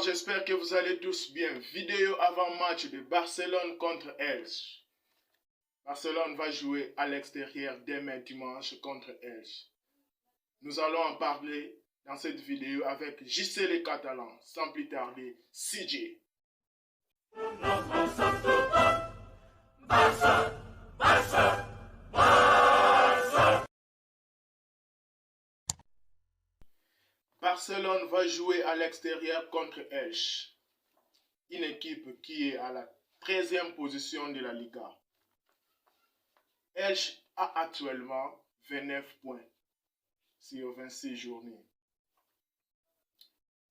Alors, j'espère que vous allez tous bien. Vidéo avant-match de Barcelone contre Elche. Barcelone va jouer à l'extérieur demain dimanche contre Elche. Nous allons en parler dans cette vidéo avec JC les Catalans. Sans plus tarder, CJ. Barcelone va jouer à l'extérieur contre Elche, une équipe qui est à la 13e position de la Liga. Elche a actuellement 29 points sur 26 journées.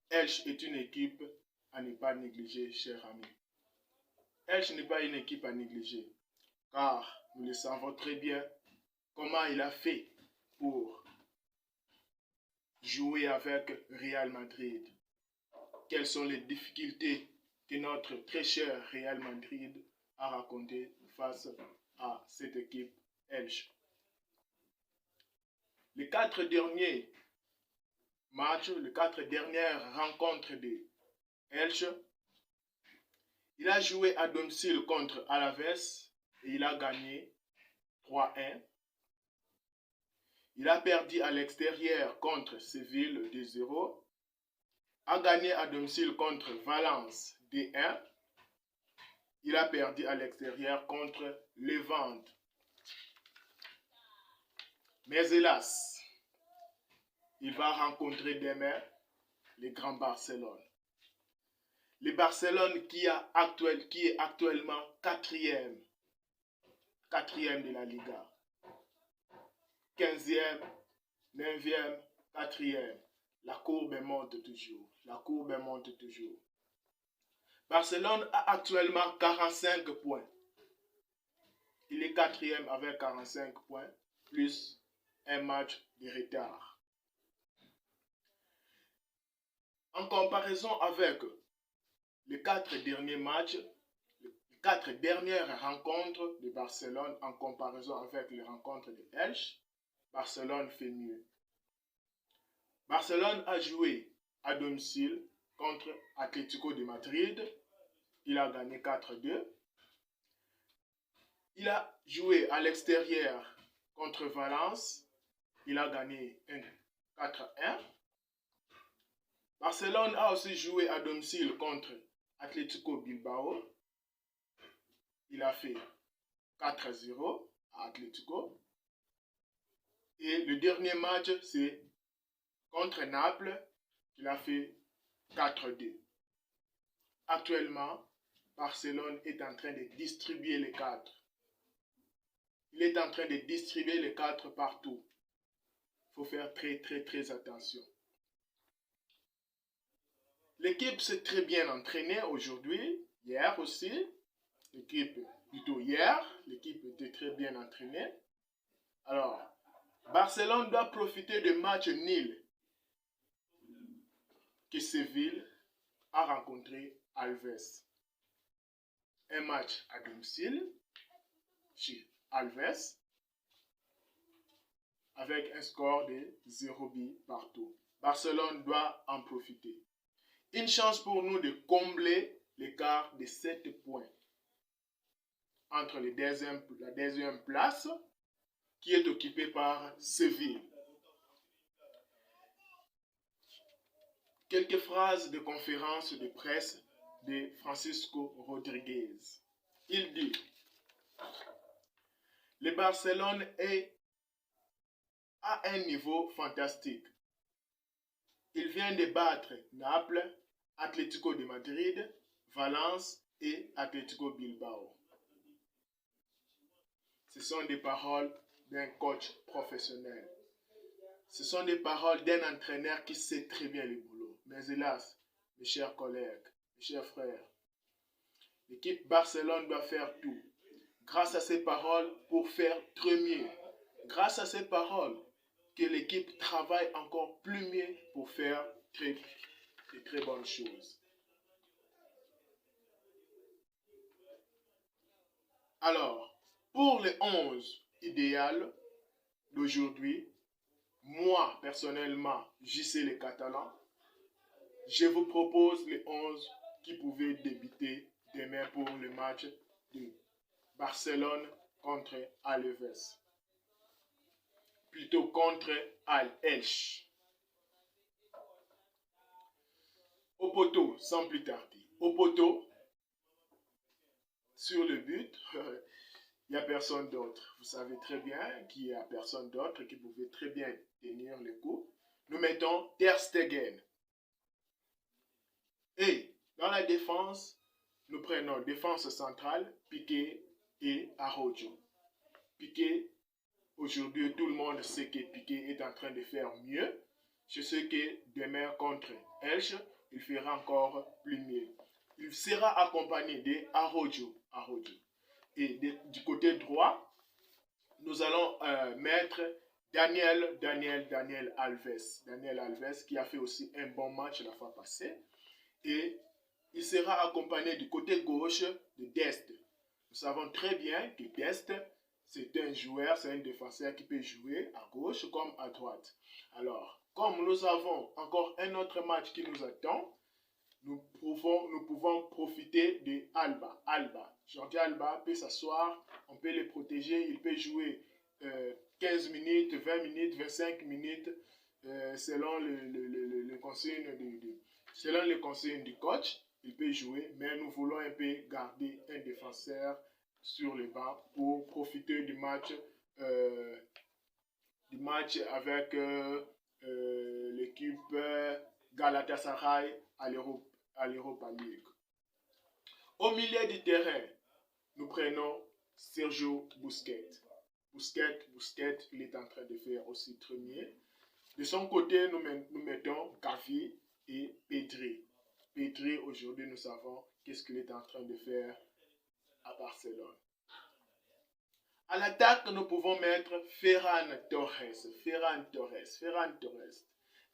Elche est une équipe à ne pas négliger, chers amis. Elche n'est pas une équipe à négliger, car nous le savons très bien comment il a fait pour jouer avec Real Madrid. Quelles sont les difficultés que notre très cher Real Madrid a racontées face à cette équipe Elche. Les 4 derniers matchs, les 4 dernières rencontres de Elche, il a joué à domicile contre Alaves et il a gagné 3-1. Il a perdu à l'extérieur contre Séville 2-0. A gagné à domicile contre Valence 2-1. Il a perdu à l'extérieur contre Levante. Mais hélas, il va rencontrer demain le Grand Barcelone. Le Barcelone qui est actuellement quatrième de la Liga. 15e, 9e, 4e. La courbe monte toujours. Barcelone a actuellement 45 points. Il est quatrième avec 45 points, plus un match de retard. En comparaison avec les 4 derniers matchs, les 4 dernières rencontres de Barcelone, en comparaison avec les rencontres de Elche, Barcelone fait mieux. Barcelone a joué à domicile contre Atlético de Madrid. Il a gagné 4-2. Il a joué à l'extérieur contre Valence. Il a gagné 4-1. Barcelone a aussi joué à domicile contre Atlético Bilbao. Il a fait 4-0 à Atlético. Et le dernier match, c'est contre Naples. Il a fait 4-2. Actuellement, Barcelone est en train de distribuer les 4. Il est en train de distribuer les 4 partout. Il faut faire très attention. L'équipe s'est très bien entraînée aujourd'hui, hier aussi. L'équipe était très bien entraînée. Alors, Barcelone doit profiter de matchs nuls que Séville a rencontré Alves. Un match à domicile chez Alves avec un score de 0 but partout. Barcelone doit en profiter. Une chance pour nous de combler l'écart de 7 points entre la deuxième place qui est occupée par Séville. Quelques phrases de conférence de presse de Francisco Rodriguez. Il dit: le Barcelone est à un niveau fantastique. Il vient de battre Naples, Atlético de Madrid, Valence et Atlético Bilbao. Ce sont des paroles d'un coach professionnel. Ce sont des paroles d'un entraîneur qui sait très bien le boulot. Mais hélas, mes chers collègues, mes chers frères, l'équipe Barcelone doit faire tout, grâce à ces paroles, pour faire très mieux. Grâce à ces paroles, que l'équipe travaille encore plus mieux pour faire de très bonnes choses. Alors, pour le 11 idéal d'aujourd'hui, moi, personnellement, JC les Catalans, je vous propose les 11 qui pouvaient débuter demain pour le match de Barcelone contre Alaves. Plutôt contre Al-Elche. Au poteau, sans plus tarder. Au poteau, sur le but, il n'y a personne d'autre. Vous savez très bien qu'il n'y a personne d'autre qui pouvait très bien tenir le coup. Nous mettons Ter Stegen. Et dans la défense, nous prenons défense centrale, Piqué et Araujo. Piqué, aujourd'hui, tout le monde sait que Piqué est en train de faire mieux. Je sais que demain contre Elche, il fera encore plus mieux. Il sera accompagné de Araujo. Et du côté droit, nous allons mettre Daniel Alves. Daniel Alves qui a fait aussi un bon match la fois passée. Et il sera accompagné du côté gauche de Dest. Nous savons très bien que Dest, c'est un joueur, c'est un défenseur qui peut jouer à gauche comme à droite. Alors, comme nous avons encore un autre match qui nous attend, nous pouvons profiter de Alba. Jordi Alba peut s'asseoir, on peut le protéger, il peut jouer 15 minutes, 20 minutes, 25 minutes, selon le conseil selon les conseils du coach, il peut jouer, mais nous voulons un peu garder un défenseur sur le banc pour profiter du match avec l'équipe Galatasaray à l'Europa League. Au milieu du terrain, nous prenons Sergio Busquets. Busquets, il est en train de faire aussi très bien. De son côté, nous mettons Gavi et Pedri. Pedri, aujourd'hui, nous savons qu'est-ce qu'il est en train de faire à Barcelone. À l'attaque, nous pouvons mettre Ferran Torres.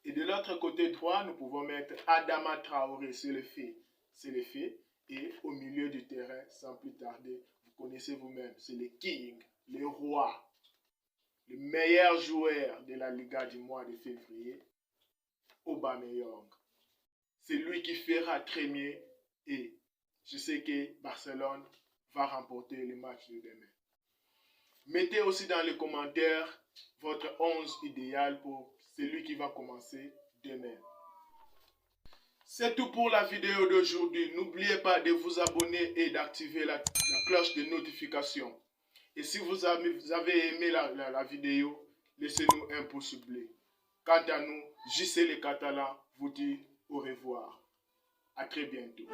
Et de l'autre côté droit, nous pouvons mettre Adama Traoré. C'est le fait. Et au milieu du terrain, sans plus tarder, vous connaissez vous-même, c'est le king, le roi, le meilleur joueur de la Liga du mois de février, Aubameyang. C'est lui qui fera très bien et je sais que Barcelone va remporter le match de demain. Mettez aussi dans les commentaires votre 11 idéal pour celui qui va commencer demain. C'est tout pour la vidéo d'aujourd'hui. N'oubliez pas de vous abonner et d'activer la cloche de notification. Et si vous avez aimé la vidéo, laissez-nous un pouce bleu. Quant à nous, JC les Catalans vous dit au revoir. À très bientôt.